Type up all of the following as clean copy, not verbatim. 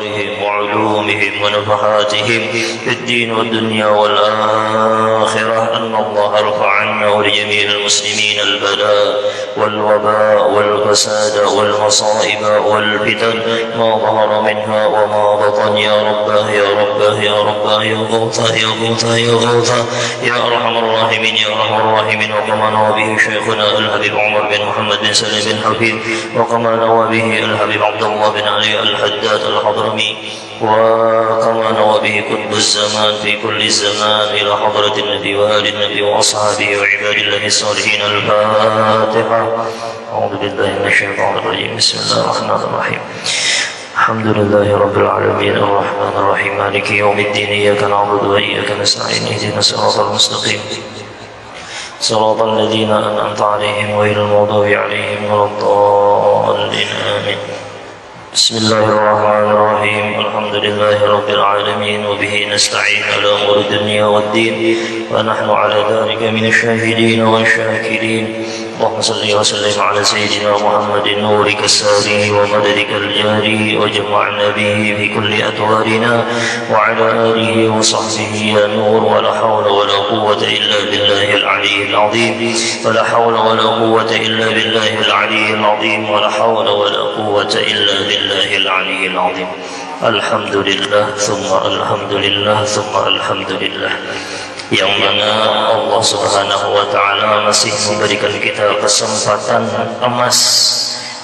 أسرارهم وعلومهم ونفحاتهم في الدين والدنيا والآخرة، أن الله رفع عنا ولجميع المسلمين البلاء والوباء والفساد والمصائب والفتن ما ظهر منها وما بطن، يا رباه يا رباه يا رباه يا غوثاه يا غوثاه يا غوثاه يا أرحم الراحمين يا أرحم الراحمين. وكما نوى به شيخنا الحبيب عمر بن محمد بن سليم بن حفيظ، وكما نوى به الحبيب عبد الله بن علي الحداد الحضرمي، وكما نوى به قطب الزمان في كل الزمان، إلى حضرة النبي وآل النبي وأصحابه وعباد الله الصالحين. الفاتحة. أعوذ بالله من الشيطان الرجيم. بسم الله الرحمن الرحيم. الحمد لله رب العالمين الرحمن الرحيم مالك يوم الدين، إياك نعبد وإياك نستعين، اهدنا الصراط المستقيم صراط الذين أنعمت عليهم غير المغضوب عليهم ولا الضالين آمين. بسم الله الرحمن الرحيم. الحمد لله رب العالمين وبه نستعين على أمور الدنيا والدين، ونحن على ذلك من الشاهدين والشاكرين. اللهم صل وسلم على سيدنا محمد نورك الساري ومددك الجاري، وجمعنا به في كل أدوارنا، وعلى آله وصحبه يا نور. ولا حول ولا قوة إلا بالله العلي العظيم، ولا حول ولا قوة إلا بالله العلي العظيم، ولا حول ولا قوة إلا بالله العلي العظيم. الحمد لله ثم الحمد لله ثم الحمد لله, yang mana Allah Subhanahu wa Ta'ala masih memberikan kita kesempatan emas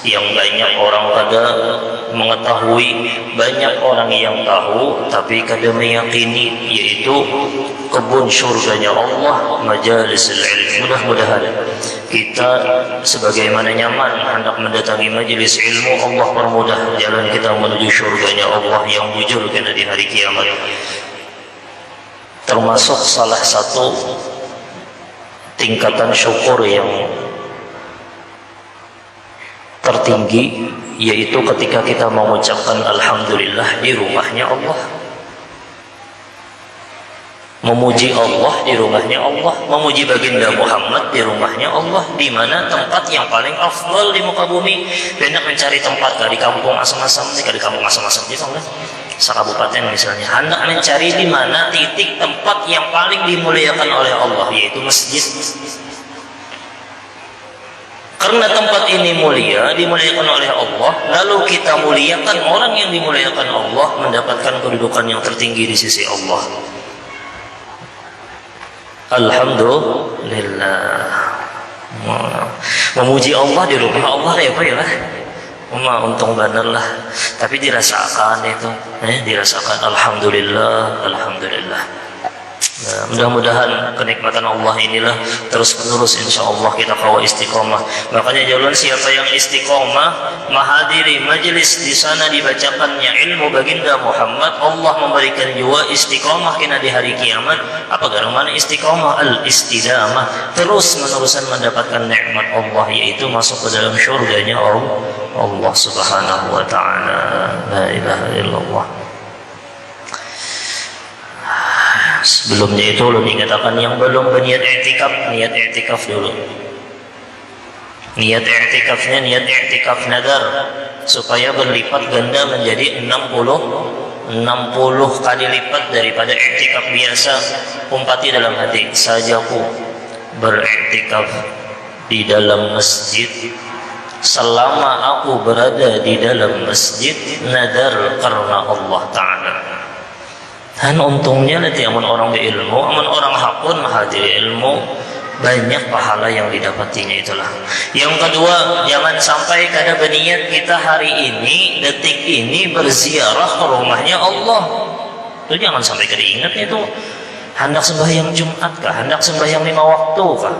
yang banyak orang pada mengetahui, banyak orang yang tahu tapi kada meyakini, yaitu kebun surganya Allah, majalisul ilm. Mudah-mudahan kita sebagaimana nyaman hendak mendatangi majelis ilmu, Allah permudah jalan kita menuju surganya Allah yang muncul di hari kiamat. Termasuk salah satu tingkatan syukur yang tertinggi, yaitu ketika kita mengucapkan alhamdulillah di rumahnya Allah, memuji Allah di rumahnya Allah, memuji baginda Muhammad di rumahnya Allah, di mana tempat yang paling afdal di muka bumi. Banyak mencari tempat di kampung asam-asam, di kampung asam-asam itu kan sekabupaten misalnya, hendak mencari di mana titik tempat yang paling dimuliakan oleh Allah, yaitu masjid. Karena tempat ini mulia, dimuliakan oleh Allah, lalu kita muliakan orang yang dimuliakan Allah, mendapatkan kedudukan yang tertinggi di sisi Allah. Alhamdulillah. Memuji Allah di rumah Allah kayak apa ya lah? Untung benar lah. Tapi dirasakan itu, dirasakan. Alhamdulillah, alhamdulillah. Nah, mudah-mudahan kenikmatan Allah inilah terus menerus, insya Allah kita kawa istiqomah. Makanya jalan siapa yang istiqomah menghadiri majelis di sana dibacakannya ilmu baginda Muhammad, Allah memberikan juga istiqomah kena di hari kiamat. Apa mana istiqomah? Al-istidamah, terus menerusan mendapatkan nikmat Allah, yaitu masuk ke dalam syurganya Allah Subhanahu wa Ta'ala. La ilaha illallah. Sebelumnya itu lo dikatakan yang belum berniat i'tikaf, niat i'tikaf dulu. Niat i'tikafnya niat i'tikaf nadar, supaya berlipat ganda menjadi 60 kali lipat daripada i'tikaf biasa. Umpati dalam hati, sajaku beriktikaf di dalam masjid, selama aku berada di dalam masjid, nadar karena Allah Ta'ala. Dan untungnya nanti aman orang berilmu, aman orang hakun menghadiri ilmu, banyak pahala yang didapatinya itulah. Yang kedua, jangan sampai kada berniat kita hari ini, detik ini berziarah ke rumahnya Allah. Itu jangan sampai kada ingat itu. Hendak sembahyang Jumat kah? Hendak sembahyang 5 waktu kah?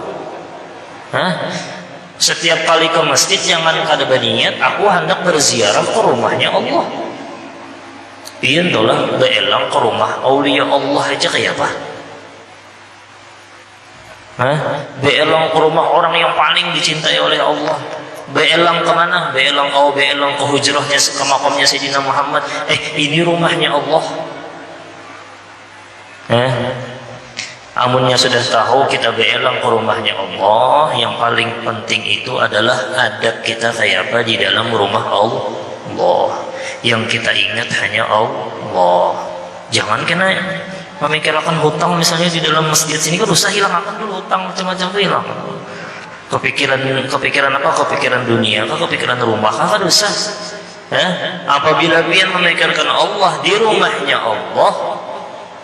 Setiap kali ke masjid jangan kada berniat aku hendak berziarah ke rumahnya Allah. Pian tolah beelang ke rumah aulia Allah aja kayak apa? Beelang ke rumah orang yang paling dicintai oleh Allah. Beelang kemana? Beelang ke hujrahnya, ke makamnya Sayyidina Muhammad. Ini rumahnya Allah. Amunnya sudah tahu kita beelang ke rumahnya Allah, yang paling penting itu adalah adab kita kayak apa di dalam rumah Allah. Yang kita ingat hanya Allah. Jangan kena memikirkan hutang misalnya di dalam masjid sini kan usah hilang akan dulu hutang macam-macam itu hilang. Kepikiran apa? Kepikiran dunia, kepikiran rumah, kan usah. Apabila pian memikirkan Allah di rumahnya Allah,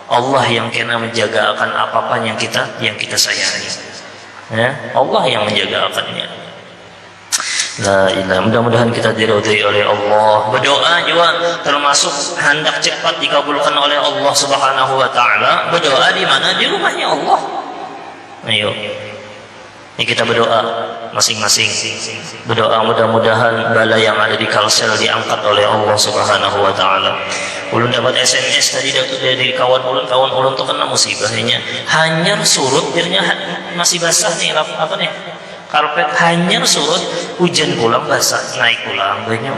Allah yang kena menjaga akan apa-apa yang kita sayangi. Allah yang menjaga akannya. La ilaha, mudah-mudahan kita diridhai oleh Allah. Berdoa juga termasuk hendak cepat dikabulkan oleh Allah Subhanahu wa taala. Berdoa di mana? Di rumahnya Allah. Ayo. Ini kita berdoa masing-masing. Berdoa mudah-mudahan bala yang ada di Kalsel diangkat oleh Allah Subhanahu wa taala. Ulun dapat SMS tadi dari kawan ulun tuh kena musibahnya. Hanyar surut birnya masih basah nih apa nih? Karpet hanyar surut, hujan pulang basah, naik pulang banyak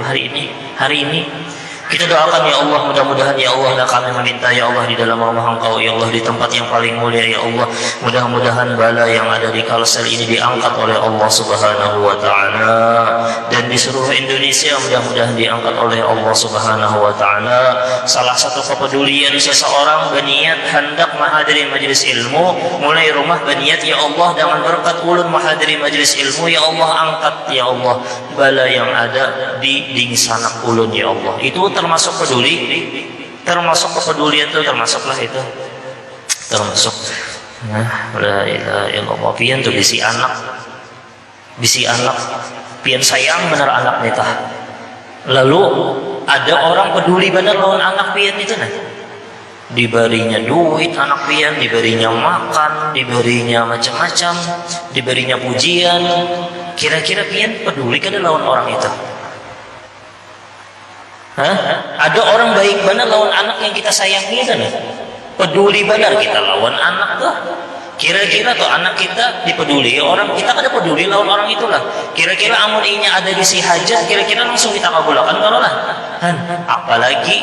hari ini kita doakan ya Allah, mudah-mudahan ya Allah, dan kami meminta ya Allah di dalam nama Engkau ya Allah, di tempat yang paling mulia ya Allah, mudah-mudahan bala yang ada di Kalsel ini diangkat oleh Allah Subhanahu wa taala, dan di seluruh Indonesia mudah-mudahan diangkat oleh Allah Subhanahu wa taala. Salah satu kepedulian seseorang berniat hendak menghadiri majelis ilmu, mulai rumah berniat ya Allah, dengan berkat ulun menghadiri majelis ilmu ya Allah, angkat ya Allah bala yang ada di dingsanak ulun ya Allah. Itu termasuk peduli, termasuk kepedulian itu, termasuklah itu, termasuk. La ilaha illallah. Pian tuh bisi anak, pian sayang bener anak nita. Lalu ada orang peduli bener lawan anak pian itu nah. Diberinya duit anak pian, diberinya makan, diberinya macam-macam, diberinya pujian. Kira-kira pian peduli kada lawan orang itu? Ada orang baik benar lawan anak yang kita sayangi kan? Peduli benar kita lawan anak tuh. Kira-kira tuh anak kita dipeduli orang, kita kada peduli lawan orang itulah. Kira-kira amun inya ada di si hajat, kira-kira langsung kita kabulkan kalau lah. Apalagi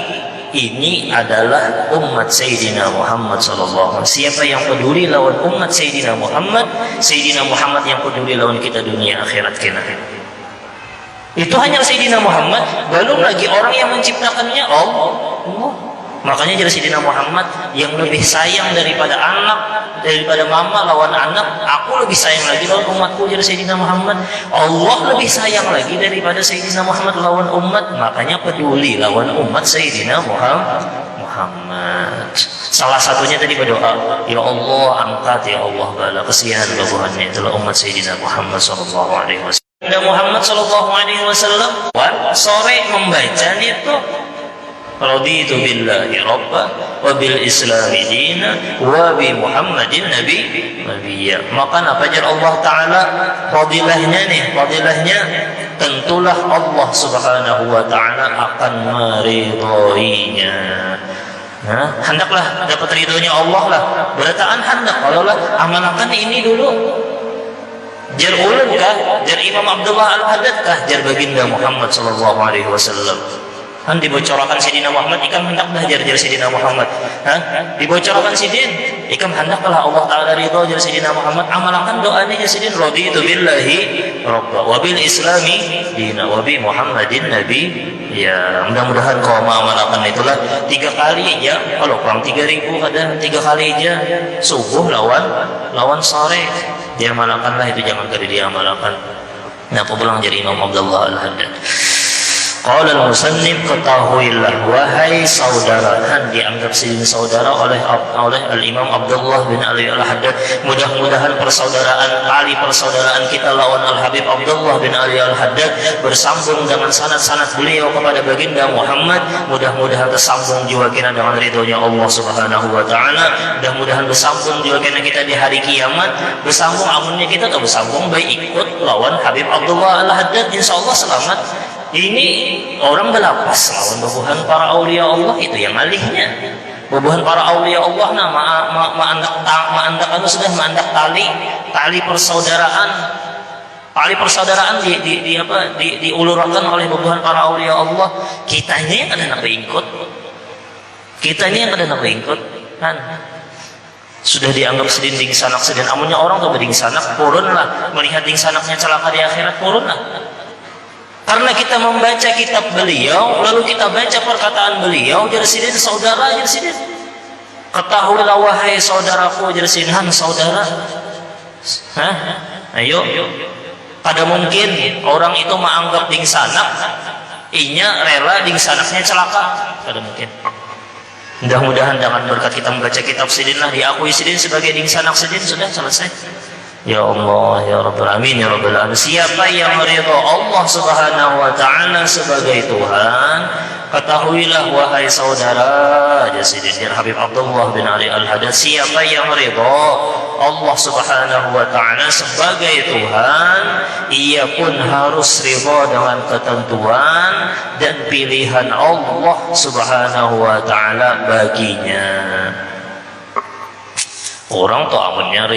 ini adalah umat Sayyidina Muhammad sallallahu alaihi wasallam. Siapa yang peduli lawan umat Sayyidina Muhammad yang peduli lawan kita dunia akhirat kita. Itu hanya Sayyidina Muhammad, belum lagi orang yang menciptakannya Allah. Makanya jadi Sayyidina Muhammad yang lebih sayang daripada anak, daripada mama lawan anak. Aku lebih sayang lagi lawan umatku, jadi Sayyidina Muhammad. Allah lebih sayang lagi daripada Sayyidina Muhammad lawan umat. Makanya peduli lawan umat Sayyidina Muhammad. Salah satunya tadi berdoa, ya Allah angkat ya Allah bala kesian babuhannya itulah umat Sayyidina Muhammad sallallahu alaihi wasallam. Muhammad sallallahu alaihi wasallam sore membaca itu raditu billahi rabban wa bil islami dina wa bi Muhammadin nabiyya. Maka apa jar Allah taala fadilahnya tentulah Allah Subhanahu wa taala akan meridhoinya. Hendaklah dapat ridhonya Allah lah. Berataan hendak kalau lah amalkan ini dulu. Jar ulun kah? Jar Imam Abdullah Al-Haddad kah? Jar baginda Muhammad sallallahu alaihi wasallam. Han dibocorkan Sayyidina Muhammad ikam hendak belajar jar Sayyidina Muhammad. Dibocorkan Sidin ikam hendaklah Allah taala ridho jar Sayyidina Muhammad. Amalkan doanya jar Sidin raditu billahi rabba wa bil islami dina wa bi Muhammadin nabi. Ya, mudah-mudahan kau mengamalkan itulah 3 kali aja. Kalau kurang 3.000 kadang 3 kali aja. Subuh lawan sore. Dia amalkanlah itu, jangan kali dia amalkan. Nah, pulang jadi Imam Abdullah Al-Haddad. Qala al-musannif, ketahuilah wahai saudara, dan dianggap sebagai saudara oleh al-Imam Abdullah bin Ali Al-Haddad. Mudah-mudahan tali persaudaraan kita lawan Al-Habib Abdullah bin Ali Al-Haddad bersambung dengan sanad-sanad beliau kepada baginda Muhammad. Mudah-mudahan tersambung juga kita dengan ridhonya Allah Subhanahu wa taala. Mudah-mudahan bersambung juga kita di hari kiamat. Bersambung amunnya kita tak bersambung baik ikut lawan Habib Abdullah Al-Haddad, insyaallah selamat. Ini orang berlapas lawan babuhan para aulia Allah itu yang alihnya. Babuhan para aulia Allah ma'andak tali persaudaraan. Tali persaudaraan diulurkan oleh babuhan para aulia Allah. Kitanya yang ada nak ikut. Kan sudah dianggap sedinding sanak sedin. Amunnya orang tuh berding sanak, purunlah melihat ding sanaknya celaka di akhirat, purunlah. Karena kita membaca kitab beliau, lalu kita baca perkataan beliau, jadi sidin saudara, jadi sidin. Ketahuilah wahai saudaraku, jadi sidin saudara. Ayo. Pada mungkin orang itu menganggap dingsanak, inya rela dingsanaknya celaka. Pada mungkin. Mudah-mudahan dengan berkat kita membaca kitab sidin lah diakui sidin sebagai dingsanak sidin, sudah selesai. Ya Allah, ya Rabbal Alamin, ya Rabbal Alamin. Siapa yang meridha Allah Subhanahu wa taala sebagai Tuhan, ketahuilah wahai saudara, Sidin Habib Abdullah bin Ali Al-Haddad, siapa yang meridha Allah Subhanahu wa taala sebagai Tuhan, ia pun harus ridha dengan ketentuan dan pilihan Allah Subhanahu wa taala baginya. Orang tuh amannya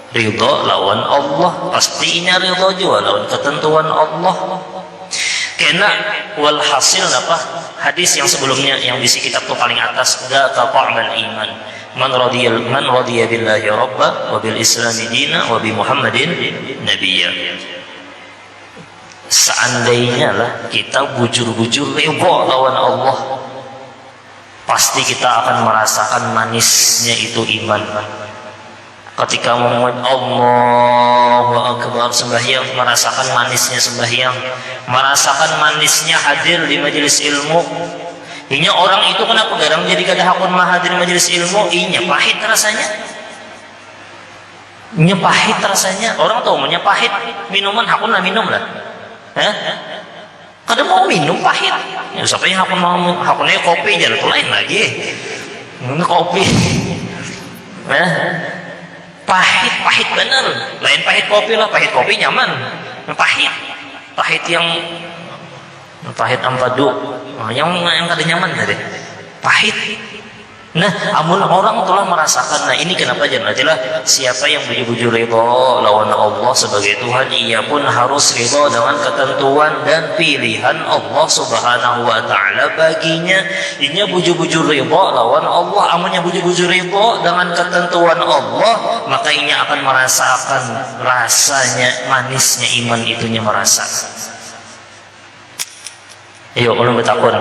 ridho lawan Allah, pastinya ridho juga lawan ketentuan Allah. Kena walhasil apa hadis yang sebelumnya yang bisi kitab tuh paling atas, dzaka ta'mal iman man radiya billahi rabba wa bil islami dina wa bi muhammadin nabiyya. Seandainya lah kita bujur-bujur ridho lawan Allah, pasti kita akan merasakan manisnya itu iman. Ketika memuji Allahu Akbar sembahyang, merasakan manisnya sembahyang, merasakan manisnya hadir di majelis ilmu. Inya orang itu kenapa garang jadi kada hakun hadir majelis ilmu? Inya pahit rasanya. Inya pahit rasanya. Orang tahu maunya pahit, minuman hakun lah minum lah. Kada mau minum pahit. Ya siapa yang hakun mau hakunnya kopi jangan lain lagi. Kopi. Pahit bener, lain pahit kopi lah, pahit kopi nyaman, pahit yang pahit ampadu, yang kada nyaman tadi, pahit. Nah, amun orang telah merasakan, nah ini kenapa jangan ajalah siapa yang bujur-bujur ridho lawan Allah sebagai Tuhan, ia pun harus ridho dengan ketentuan dan pilihan Allah Subhanahu wa taala baginya. Inya bujur-bujur ridho lawan Allah, amunnya bujur-bujur ridho dengan ketentuan Allah, maka inya akan merasakan rasanya manisnya iman itunya merasa. Ayo ulun bertakun.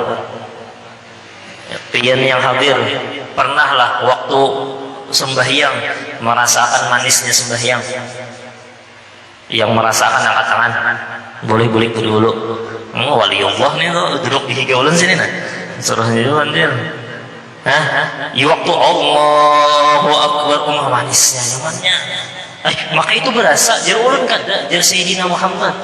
Pian yang hadir, pernahlah waktu sembahyang merasakan manisnya sembahyang? Yang merasakan angkat tangan, boleh dulu. Waliullah nih tuh duduk di higaulan sini nah, suruh jalan dia. Waktu Allahu Akbar, manisnya nyamannya. Maka itu berasa jadi ulun kada, jadi Sayyidina Muhammad.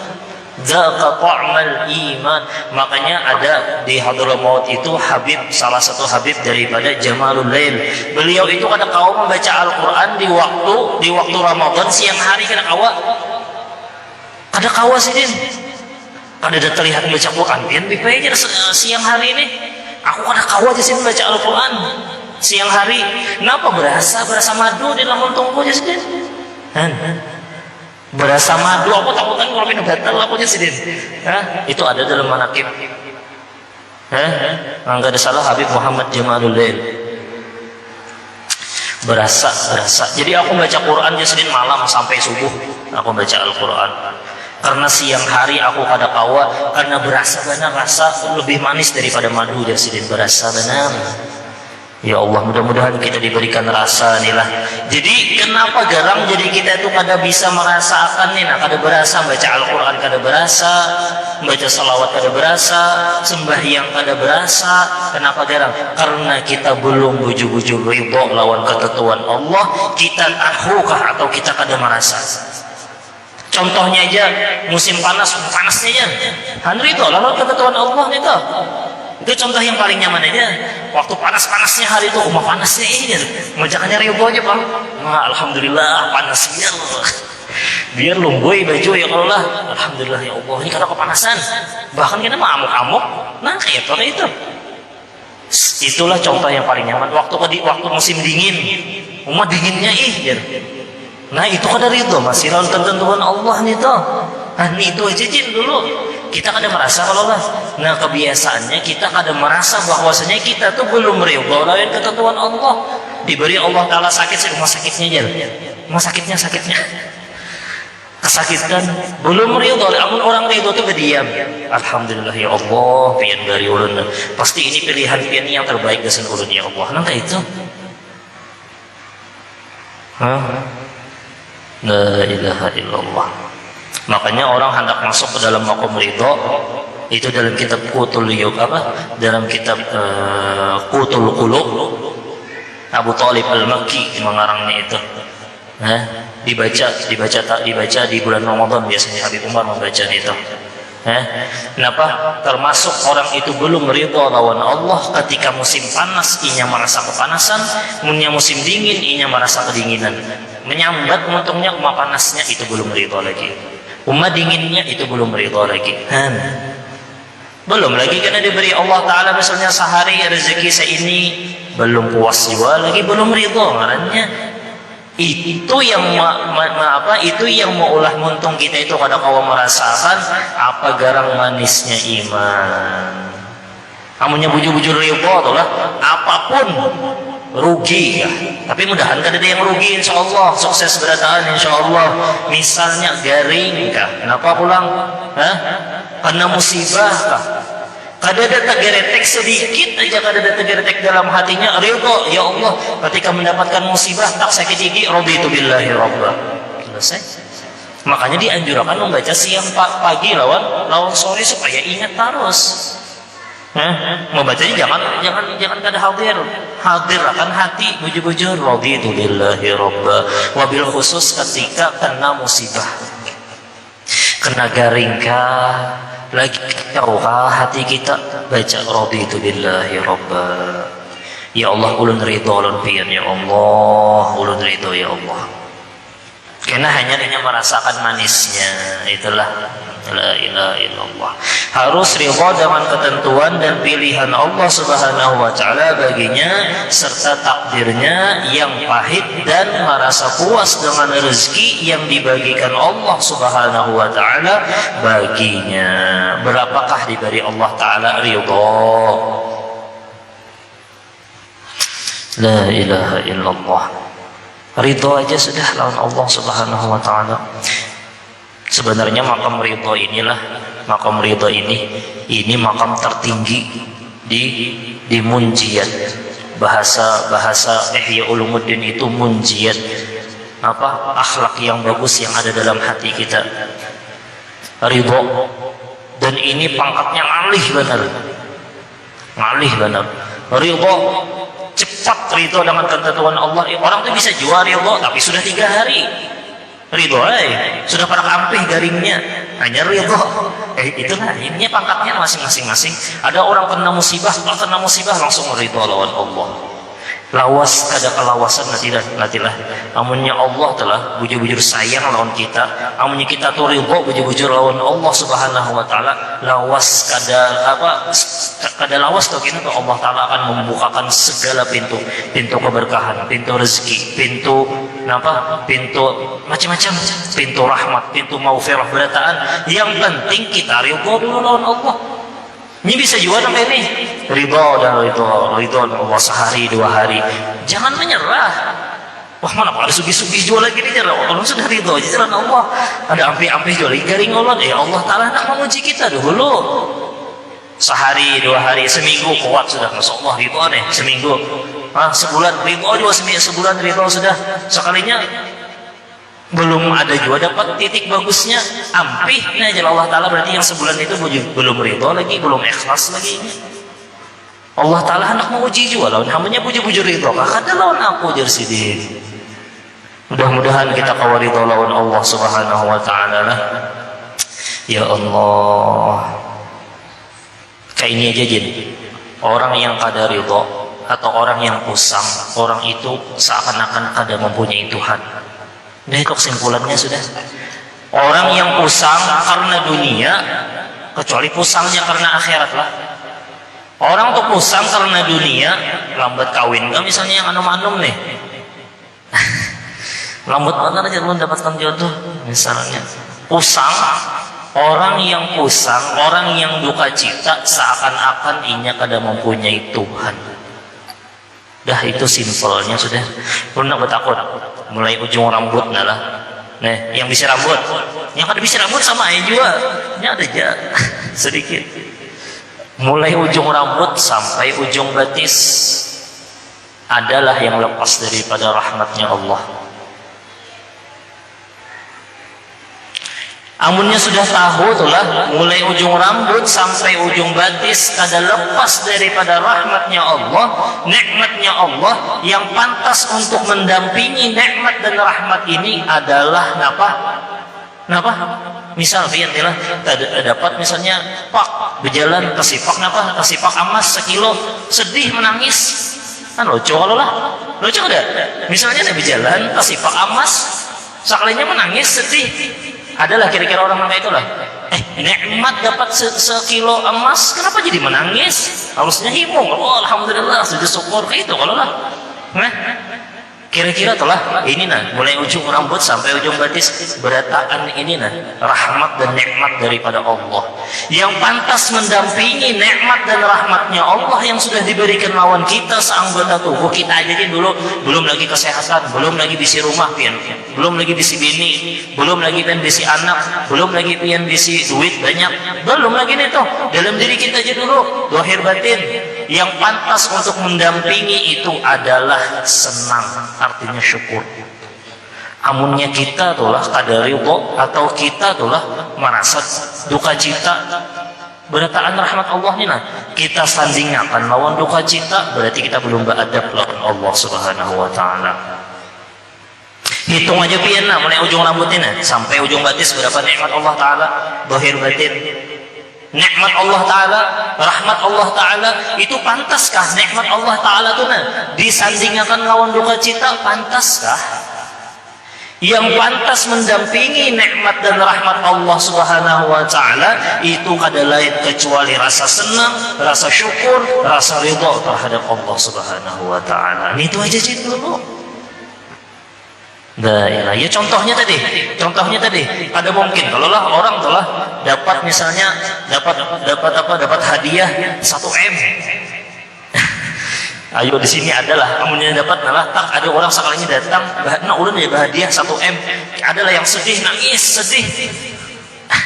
Dzaka ta'mal iman. Makanya ada di Hadramaut itu Habib, salah satu Habib daripada Jamalul Lail. Beliau itu kada kawa membaca Al-Quran di waktu Ramadan siang hari, kada kawa sidin. Kada ada terlihat baca Quran. Pian bipajar siang hari ini. Aku kada kawa aja sih baca Al-Quran siang hari. Kenapa berasa madu di dalam tunggu aja sidin. Berasa madu, aku takutan kalau minum gatal aku aja sidin. Itu ada dalam manaqib. Enggak ada salah Habib Muhammad Jamalul Lail. Berasa. Jadi aku baca Quran aja sidin malam sampai subuh. Aku baca Al-Quran. Karena siang hari aku kada kawa, karena berasa benar rasa lebih manis daripada madu aja sidin, berasa benar. Ya Allah, mudah-mudahan kita diberikan rasa nih lah. Jadi kenapa garang jadi kita itu kada bisa merasakan nih, kada berasa baca Al-Quran, kada berasa baca salawat, kada berasa sembahyang, kada berasa. Kenapa garang? Karena kita belum bujur-bujur ridho lawan ketentuan Allah. Kita tahukah atau kita kada merasa? Contohnya aja musim panasnya aja, ridho lawan ketentuan Allah nih toh. Itu contoh yang paling nyaman aja. Waktu panas-panasnya hari itu, panasnya ini, majakannya ridho aja bang. Alhamdulillah panasnya. Biar lumboy baju ya kalau lah. Alhamdulillah ya Allah, ini karena kepanasan. Bahkan kita mah amuk-amuk. Nah kayak itu. Itulah contoh yang paling nyaman. Waktu musim dingin, dinginnya Nah itu kada ridho, masih lawan ketentuan Allah nih toh. Nah itu aja jin dulu. Kita kada merasa kalau lah. Nah kebiasaannya kita kada merasa bahwasanya kita tuh belum ridho lawan ketentuan Allah. Diberi Allah Taala sakit, rumah sakitnya aja. Rumah sakitnya. Kesakitan belum ridho, namun orang ridho itu berdiam. Alhamdulillah ya Allah, pian dari ulun. Pasti ini pilihan pian yang terbaik dari ulun ya Allah. Nanti itu. La ilaha illallah. Makanya orang hendak masuk ke dalam maqam ridho itu dalam kitab Qutul Yub dalam kitab Qutul Qulub Abu Talib Al-Makki mengarangnya itu. Dibaca di bulan Ramadan biasanya Habib Umar membaca itu. Kenapa? Termasuk orang itu belum ridho lawan Allah ketika musim panas inya merasa kepanasan, kemudian musim dingin inya merasa kedinginan. Menyambat untungnya uma panasnya itu belum ridho lagi. Uma dinginnya itu belum ridho lagi. Belum lagi karena diberi Allah Ta'ala misalnya sehari rezeki seini belum puas juga lagi, belum ridho ngarannya. Itu yang itu yang maulah muntung kita itu kada kawa merasakan apa garang manisnya iman. Amunnya bujur-bujur ridho lah apapun rugi ya. Tapi mudahan kada ada yang rugi insyaallah, sukses berataan insyaallah. Misalnya garing kah? Kenapa pulang? Karena musibah kah? Kada ada tegeretek sedikit aja, kada ada tegeretek dalam hatinya ridho ya Allah ketika mendapatkan musibah tak sakit gigi raditu billahi rabba. Selesai. Makanya dianjurkan membaca siang pagi lawan sore supaya ingat terus. Membacanya jangan kada hadir akan hati bujur-bujur raditu billahi rabba. Wabil khusus ketika kena musibah, kena garingkah lagi jauhkah hati kita, baca raditu billahi rabba. Ya Allah ulun ridho lan pian ya Allah, ulun ridho ya Allah. Karena hanya merasakan manisnya itulah la ilaha illallah. Harus ridho dengan ketentuan dan pilihan Allah Subhanahu wa taala baginya serta takdirnya yang pahit dan merasa puas dengan rezeki yang dibagikan Allah Subhanahu wa taala baginya. Berapakah diberi Allah taala ridho? La ilaha illallah. Ridho aja sudah lawan Allah Subhanahu wa taala. Sebenarnya makam ridho ini makam tertinggi di munjiat. Bahasa Ihya Ulumuddin itu munjiat. Akhlak yang bagus yang ada dalam hati kita. Ridho. Dan ini pangkatnya ngalih benar. Ridho, cepat ridho dengan ketentuan Allah. Orang itu bisa jual ridho tapi sudah 3 hari ridho sudah pada kampih garingnya hanya ridho. Itulah ini pangkatnya masing-masing. Ada orang kena musibah langsung ridho lawan Allah. Lawas kada kelawasan natilah. Amunnya Allah telah bujur-bujur sayang lawan kita. Amunnya kita tuh ridho bujur-bujur lawan Allah Subhanahu wa taala. Lawas kada lawas tuh kita tuh Allah taala akan membukakan segala pintu keberkahan, pintu rezeki, pintu macam-macam, pintu rahmat, pintu maghfirah berataan. Yang penting kita ridho dulu lawan Allah. Ini bisa juga sampai ini ridho Allah sehari 2 hari. Jangan menyerah. Wah mana ada sugi-sugi jual lagi nih orang sudah ridho aja jalan Allah. Ada ampi-ampi jual lagi garing Allah. Ya Allah Taala nak menguji kita dulu. Sehari 2 hari seminggu kuat sudah masya Allah ridho nih seminggu. Sebulan ridho juga sebulan ridho sudah sekalinya. Belum ada juga dapat titik bagusnya ampih nah jalan Allah Ta'ala berarti yang sebulan itu belum ridho lagi, belum ikhlas lagi. Allah Ta'ala hendak menguji juga lawan hambanya bujur-bujur ridho kakak lawan aku jersidin. Mudah-mudahan kita kawa ridho lawan Allah Subhanahu wa Ta'ala lah. Ya Allah, kayak ini aja Jin, orang yang kada ridho atau orang yang pusang, orang itu seakan-akan kada mempunyai Tuhan. Nah kok kesimpulannya sudah orang yang pusang karena dunia, kecuali pusangnya karena akhirat lah. Orang tuh pusang karena dunia, lambat kawin nggak misalnya yang anum-anum nih lambat banget aja belum dapatkan jodoh misalnya. Pusang, orang yang pusang, orang yang duka cita seakan-akan inya kada mempunyai Tuhan. Dah itu simpelnya sudah. Belum nak bertakut mulai ujung rambut lah Nah, yang bisi rambut, yang kada bisi rambut sama aja juga, ini ada aja sedikit. Mulai ujung rambut sampai ujung betis adalah yang lepas daripada rahmatnya Allah. Amunnya sudah tahu itulah, mulai ujung rambut sampai ujung batis kada lepas daripada rahmatnya Allah, nikmatnya Allah. Yang pantas untuk mendampingi nikmat dan rahmat ini adalah napa? Misal biarlah dapat misalnya pak berjalan kasih pak napa, kasih pak emas 1 kilo, sedih menangis, kan lucu kalau lah, lucu ada. Misalnya ada berjalan kasih pak emas, sekalinya menangis sedih. Adalah kira-kira orang kayak itulah. Nikmat dapat 1 kilo emas, kenapa jadi menangis? Harusnya himung. Oh, alhamdulillah, sujud syukur kayak itu kalau lah. Kira-kira telah ini mulai ujung rambut sampai ujung batis berataan ini rahmat dan nikmat daripada Allah. Yang pantas mendampingi nikmat dan rahmatnya Allah yang sudah diberikan lawan kita seanggota tubuh kita aja dulu, belum lagi kesehatan, belum lagi bisi rumah pian, belum lagi bisi bini, belum lagi pian bisi anak, belum lagi pian bisi duit banyak, belum lagi nih tuh dalam diri kita aja dulu zahir batin. Yang pantas untuk mendampingi itu adalah senang, artinya syukur. Amunnya kita itulah kada ridho atau kita itulah merasa duka cita berataan rahmat Allah ni kita sandingkan lawan duka cita, berarti kita belum beradab lawan Allah Subhanahu wa taala. Hitung aja pian mulai ujung rambut ini sampai ujung batis berapa nikmat Allah taala zahir batin. Nikmat Allah Ta'ala, rahmat Allah Ta'ala, itu pantaskah nikmat Allah Ta'ala itu disandingkan lawan duka cita? Pantaskah? Yang pantas mendampingi nikmat dan rahmat Allah Subhanahu wa Ta'ala itu kada lain kecuali rasa senang, rasa syukur, rasa ridha terhadap Allah Subhanahu wa Ta'ala. Itu aja dulu. Nah, ya contohnya tadi ada mungkin kalau lah orang telah dapat misalnya dapat hadiah 1 M. Ayo di sini adalah amunnya dapat tak ada orang sekalinya datang ulun ya hadiah 1 M, adalah yang sedih nangis sedih.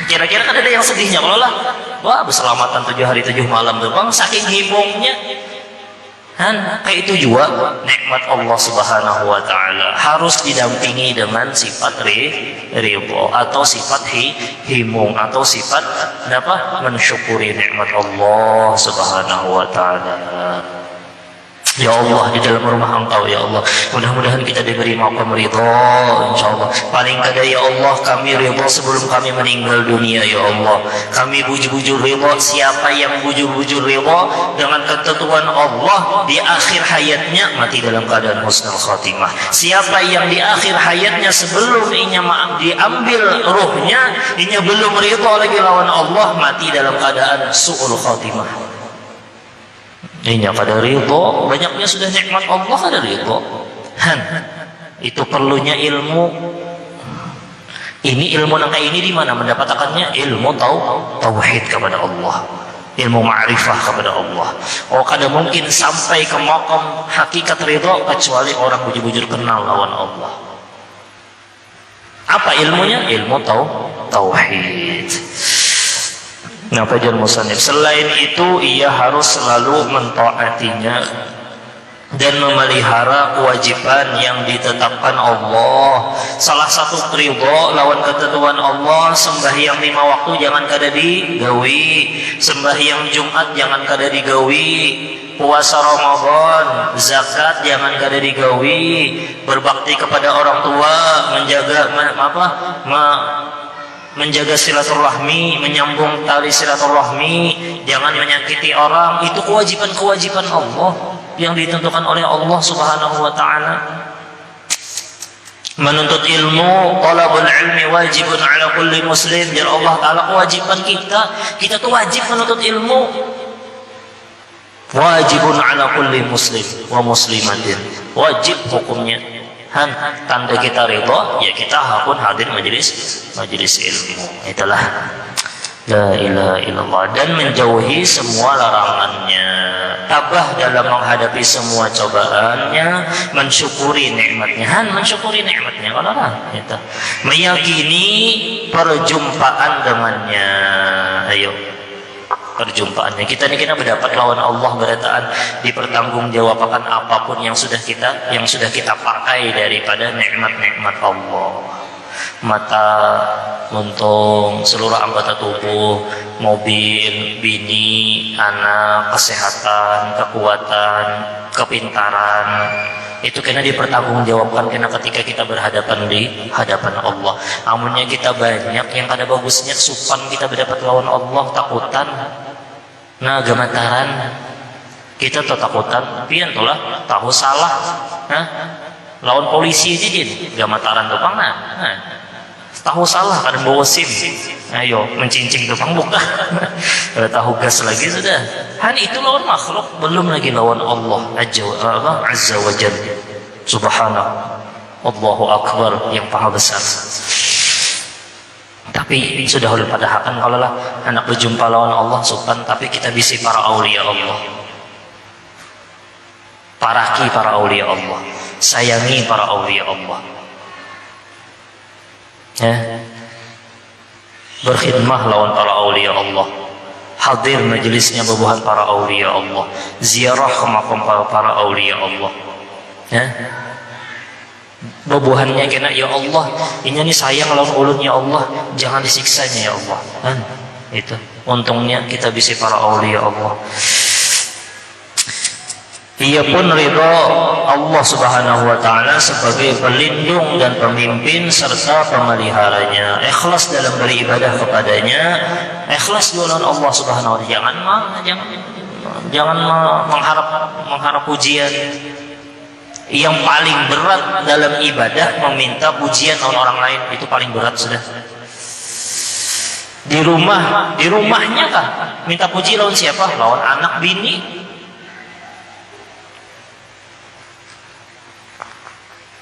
Kira-kira kan ada yang sedihnya kalau lah wah berselamatan 7 hari 7 malam tuh bang saking himungnya. Kayak itu juga nikmat Allah Subhanahu wa Ta'ala harus didampingi dengan sifat ridho atau sifat himung atau sifat mensyukuri nikmat Allah Subhanahu wa Ta'ala. Ya Allah, di dalam rumah Engkau ya Allah, mudah-mudahan kita diberi maqam ridha insyaallah. Paling kada ya Allah kami ridha sebelum kami meninggal dunia ya Allah. Kami bujur-bujur ridha, siapa yang bujur-bujur ridha dengan ketentuan Allah di akhir hayatnya mati dalam keadaan husnul khatimah. Siapa yang di akhir hayatnya sebelum inya diambil ruhnya, inya belum ridha lagi lawan Allah, mati dalam keadaan su'ul khatimah. Ini pada ridho, banyaknya sudah nikmat Allah ada ridho. Itu perlunya ilmu. Ini ilmu nangka ini di mana mendapatkannya? Ilmu tauhid kepada Allah, ilmu ma'rifah kepada Allah. Oh, kada mungkin sampai ke maqam hakikat ridho kecuali orang bujur-bujur kenal lawan Allah. Apa ilmunya? Ilmu tauhid. Nah, fajar musannif selain itu ia harus selalu mentaatinya dan memelihara kewajiban yang ditetapkan Allah. Salah satu ridho lawan ketentuan Allah, sembahyang 5 waktu jangan kada digawi, sembahyang Jumat jangan kada digawi, puasa Ramadan, zakat jangan kada digawi, berbakti kepada orang tua, menjaga silaturahmi, menyambung tali silaturahmi, jangan menyakiti orang. Itu kewajiban-kewajiban Allah yang ditentukan oleh Allah Subhanahu wa Ta'ala. Menuntut ilmu, talabul ilmi wajibun ala kulli muslim. Jadi Allah Ta'ala kewajiban kita tuh wajib menuntut ilmu. Wajibun ala kulli muslim wa muslimatin. Wajib hukumnya. Tanda kita ridha ya kita pun hadir majelis ilmu. Itulah la ilaha illallah dan menjauhi semua larangannya. tabah dalam menghadapi semua cobaannya, mensyukuri nikmatnya, mensyukuri nikmatnya, kalau itu meyakini perjumpaan dengannya. Ayo, perjumpaannya kita mendapat lawan Allah, berataan dipertanggungjawabkan apapun yang sudah kita pakai daripada nikmat-nikmat Allah. Mata, untung, seluruh anggota tubuh, mobil, bini, anak, kesehatan, kekuatan, kepintaran, itu kena dipertanggungjawabkan kena ketika kita berhadapan di hadapan Allah. Amunnya kita banyak yang kada bagusnya supan kita berdapat lawan Allah, takutan, nah gemetaran, kita takutan, pian tulah tahu salah, lawan polisi aja din gamataran tupang tahu salah kadang bawa SIM, ayo mencincing tupang buka tahu gas lagi sudah. Itu lawan makhluk, belum lagi lawan Allah azza wa jalla subhanahu, Allahu akbar yang paha besar. Tapi sudah ulun padahakan kalau lah anak berjumpa lawan Allah supan, tapi kita bisi para aulia Allah, paraki para aulia Allah, sayangi para aulia Allah, berkhidmah lawan para aulia Allah, hadir majelisnya bebuhan para aulia Allah, ziarah ke makam para aulia Allah, bebuhannya kena ya Allah ini sayang lawan ulun ya Allah, jangan disiksanya ya Allah, itu untungnya kita bisa para aulia Allah. Ia pun ridha Allah subhanahu wa ta'ala sebagai pelindung dan pemimpin serta pemeliharanya. Ikhlas dalam beribadah kepadanya, ikhlas jualan Allah subhanahu wa ta'ala. Jangan mengharap pujian. Yang paling berat dalam ibadah meminta pujian orang lain, itu paling berat sudah. Di rumahnya kah minta puji lawan siapa? Lawan anak, bini.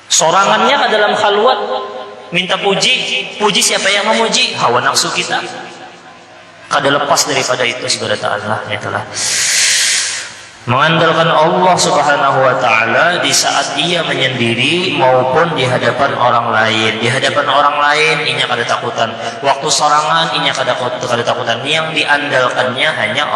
Sorangannya ke dalam khalwat minta puji siapa yang memuji? Hawa nafsu kita. Kada lepas daripada itu sebenarnya Allah, itulah mengandalkan Allah subhanahu wa ta'ala di saat ia menyendiri maupun di hadapan orang lain. Di hadapan orang lain inya kada takutan, waktu sorangan inya kada takutan. Yang diandalkannya hanya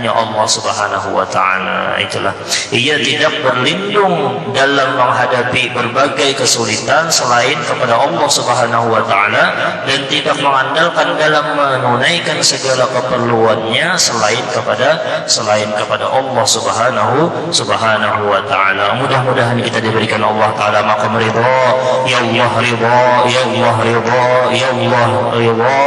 Allah subhanahu wa ta'ala. Itulah ia tidak berlindung dalam menghadapi berbagai kesulitan selain kepada Allah subhanahu wa ta'ala, dan tidak mengandalkan dalam menunaikan segala keperluannya selain kepada Allah subhanahu wa ta'ala. Mudah-mudahan kita diberikan Allah ta'ala maqam ridha, ya Allah ridha, ya Allah ridha, ya Allah ridha,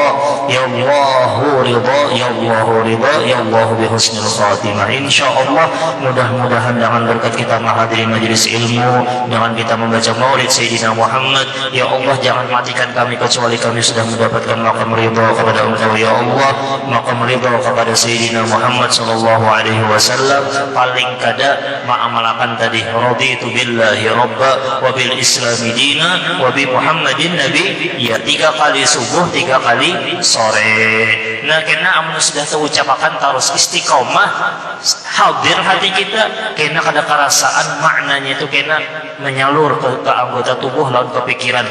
ya Allah ridha, ya Allah ridha, ya Allah bihusnil khatimah. Insyaallah mudah-mudahan dengan berkat kita menghadiri majelis ilmu, dengan kita membaca maulid Sayyidina Muhammad, ya Allah jangan matikan kami kecuali kami sudah mendapatkan maqam ridha kepada Engkau ya Allah, maqam ridha kepada Sayyidina Muhammad sallallahu alaihi wasallam. Paling kada ma'amalakan tadi raditu billahi rabba wa bil islami dina wa bi muhammadin nabi, ya 3 kali subuh 3 kali sore. Nah kena amun sudah terucapakan terus istiqomah hadir hati kita, kena kada kerasaan maknanya itu kena menyalur ke anggota tubuh lawan kepikiran.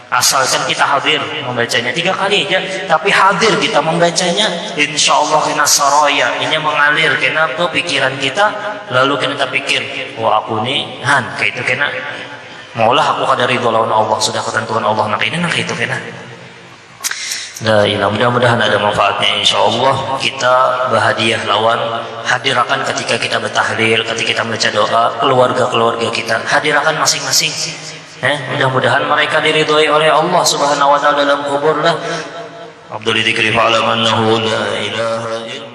Asalkan kita hadir membacanya 3 kali aja, tapi hadir kita membacanya, insya Allah kena saraya ini mengalir kena ke pikiran kita, lalu kena kita pikir, wah aku nih kayak itu kena maulah aku kada ridho lawan Allah, sudah ketentuan Allah nak ini nak itu kena. La ilah, mudah-mudahan ada manfaatnya insya Allah. Kita berhadiah lawan hadirakan ketika kita bertahlil, ketika kita membaca doa, keluarga kita hadirakan masing-masing. Mudah-mudahan mereka diridhoi oleh Allah subhanahu wa ta'ala dalam kubur lah. Abdul dzikri fa'lam annahu la ilaha illa